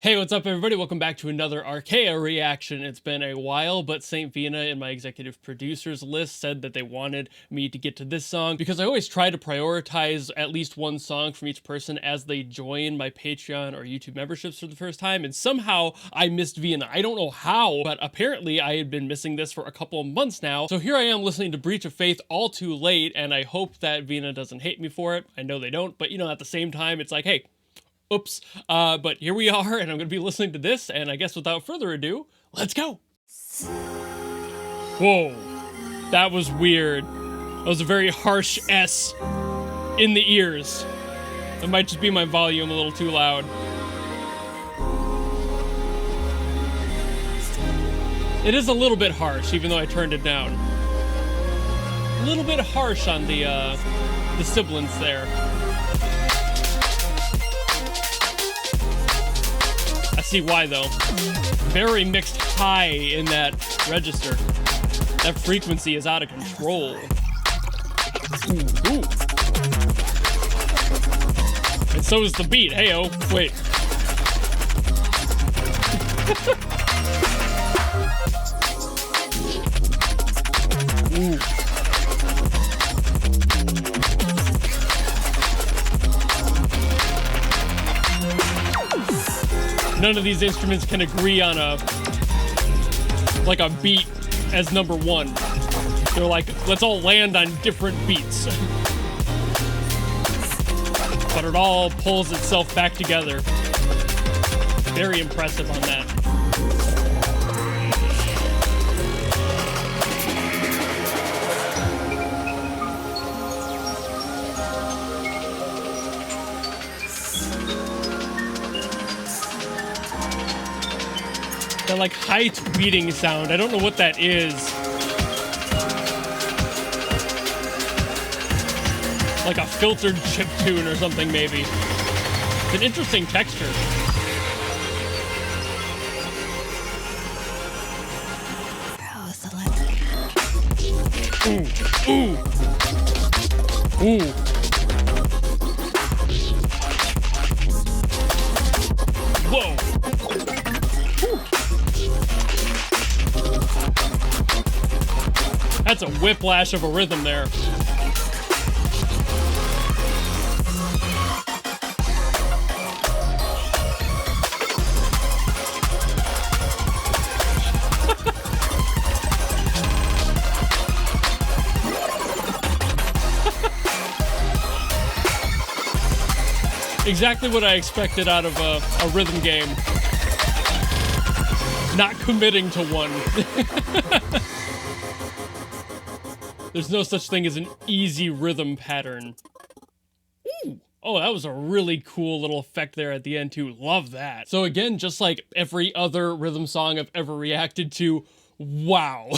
Hey, what's up everybody? Welcome back to another Arcaea reaction. It's been a while, but St. Vina in my executive producers list said that they wanted me to get to this song because I always try to prioritize at least one song from each person as they join my Patreon or YouTube memberships for the first time, and somehow I missed Vina. I don't know how, but apparently I had been missing this for a couple of months now. So here I am listening to Breach of Faith all too late, and I hope that Vina doesn't hate me for it. I know they don't, but at the same time, it's like, hey, oops. But here we are, and I'm going to be listening to this, and I guess without further ado, let's go. Whoa. That was weird. That was a very harsh S in the ears. It might just be my volume a little too loud. It is a little bit harsh, even though I turned it down. A little bit harsh on the sibilants there. I see why, though. Very mixed high in that register. That frequency is out of control. Ooh. And so is the beat. Hey-oh. Wait. Ooh. None of these instruments can agree on a beat as number one. They're like, let's all land on different beats. But it all pulls itself back together. Very impressive on that. That like high tweeting sound. I don't know what that is. Like a filtered chiptune or something, maybe. It's an interesting texture. Ooh. Ooh. Ooh. Whoa. That's a whiplash of a rhythm there. Exactly what I expected out of a rhythm game. Not committing to one. There's no such thing as an easy rhythm pattern. Ooh. Oh, that was a really cool little effect there at the end too. Love that. So again, just like every other rhythm song I've ever reacted to, wow.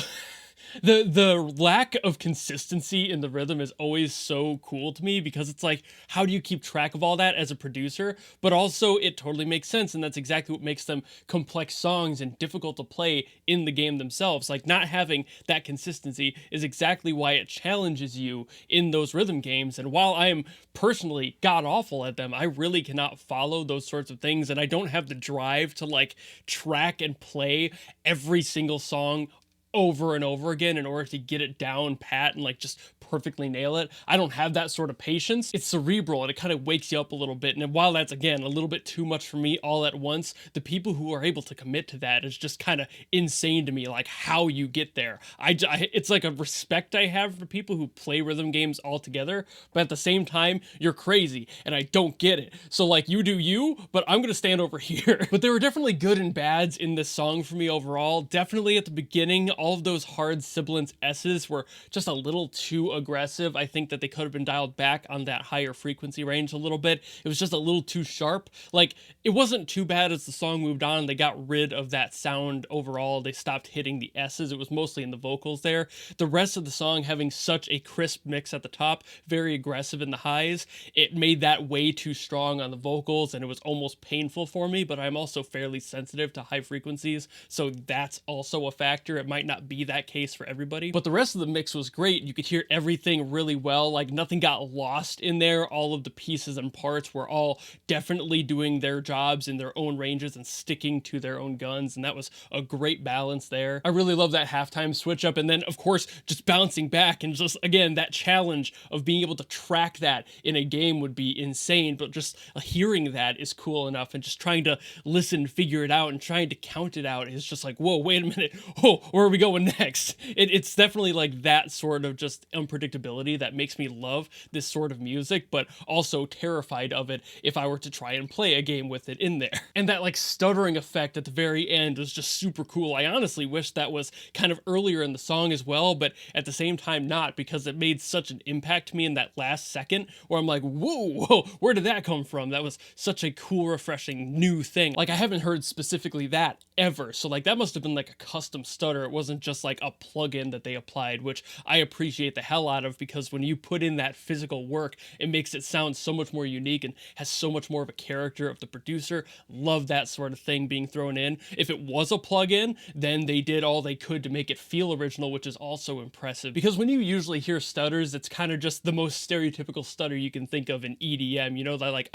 The lack of consistency in the rhythm is always so cool to me because it's like, how do you keep track of all that as a producer? But also it totally makes sense, and that's exactly what makes them complex songs and difficult to play in the game themselves. Like, not having that consistency is exactly why it challenges you in those rhythm games. And while I am personally god-awful at them, I really cannot follow those sorts of things, and I don't have the drive to like track and play every single song over and over again in order to get it down pat and like just perfectly nail it. I don't have that sort of patience. It's cerebral and it kind of wakes you up a little bit. And while that's, again, a little bit too much for me all at once, the people who are able to commit to that is just kind of insane to me, like how you get there. It's like a respect I have for people who play rhythm games altogether, but at the same time, you're crazy and I don't get it. So like, you do you, but I'm gonna stand over here. But there were definitely good and bads in this song for me overall. Definitely at the beginning, all of those hard sibilants S's were just a little too aggressive. I think that they could have been dialed back on that higher frequency range a little bit. It was just a little too sharp. Like, it wasn't too bad as the song moved on. They got rid of that sound overall. They stopped hitting the S's. It was mostly in the vocals there. The rest of the song having such a crisp mix at the top, very aggressive in the highs, it made that way too strong on the vocals, and it was almost painful for me, but I'm also fairly sensitive to high frequencies, so that's also a factor. It might not be that case for everybody. But the rest of the mix was great. You could hear everything really well. Like nothing got lost in there. All of the pieces and parts were all definitely doing their jobs in their own ranges and sticking to their own guns. And that was a great balance there. I really love that halftime switch up. And then of course, just bouncing back and just, again, that challenge of being able to track that in a game would be insane. But just hearing that is cool enough, and just trying to listen, figure it out, and trying to count it out is just like, whoa, wait a minute. Oh, where are we going next? It's definitely like that sort of just unpredictability that makes me love this sort of music, but also terrified of it if I were to try and play a game with it in there. And that like stuttering effect at the very end was just super cool. I honestly wish that was kind of earlier in the song as well, but at the same time not, because it made such an impact to me in that last second where I'm like, whoa, where did that come from? That was such a cool, refreshing new thing. Like I haven't heard specifically that ever. So like that must have been like a custom stutter. It wasn't just like a plugin that they applied, which I appreciate the hell out of, because when you put in that physical work, it makes it sound so much more unique and has so much more of a character of the producer. Love that sort of thing being thrown in. If it was a plugin, then they did all they could to make it feel original, which is also impressive, because when you usually hear stutters, it's kind of just the most stereotypical stutter you can think of in EDM, you know, that like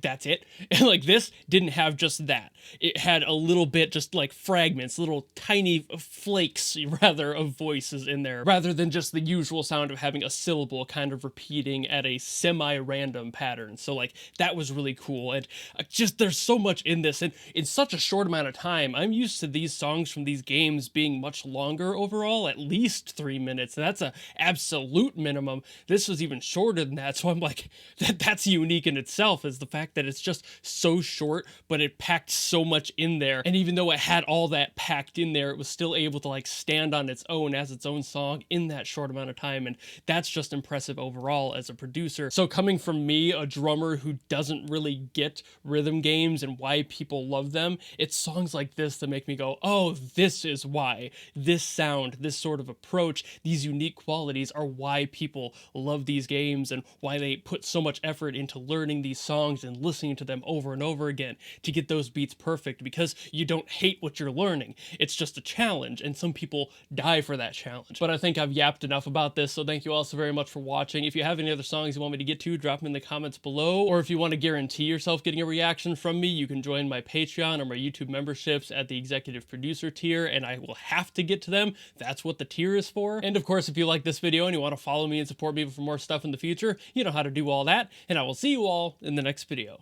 that's it. And like this didn't have just that. It had a little bit just like fragments, little tiny flakes rather of voices in there, rather than just the usual sound of having a syllable kind of repeating at a semi-random pattern. So like that was really cool. And just there's so much in this, and in such a short amount of time. I'm used to these songs from these games being much longer overall, at least 3 minutes. And that's a absolute minimum. This was even shorter than that. So I'm like, that's unique in itself, is the fact that it's just so short, but it packed so much in there. And even though it had all that packed in there, it was still able to like stand on its own as its own song in that short amount of time. And that's just impressive overall as a producer. So coming from me, a drummer who doesn't really get rhythm games and why people love them, it's songs like this that make me go, oh, this is why. This sound, this sort of approach, these unique qualities are why people love these games, and why they put so much effort into learning these songs and listening to them over and over again to get those beats perfect, because you don't hate what you're learning. It's just a challenge, and some people die for that challenge. But I think I've yapped enough about this, so thank you all so very much for watching. If you have any other songs you want me to get to, drop them in the comments below, or if you want to guarantee yourself getting a reaction from me, you can join my Patreon or my YouTube memberships at the executive producer tier, and I will have to get to them. That's what the tier is for. And of course, if you like this video and you want to follow me and support me for more stuff in the future, you know how to do all that, and I will see you all in the next video.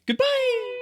Goodbye!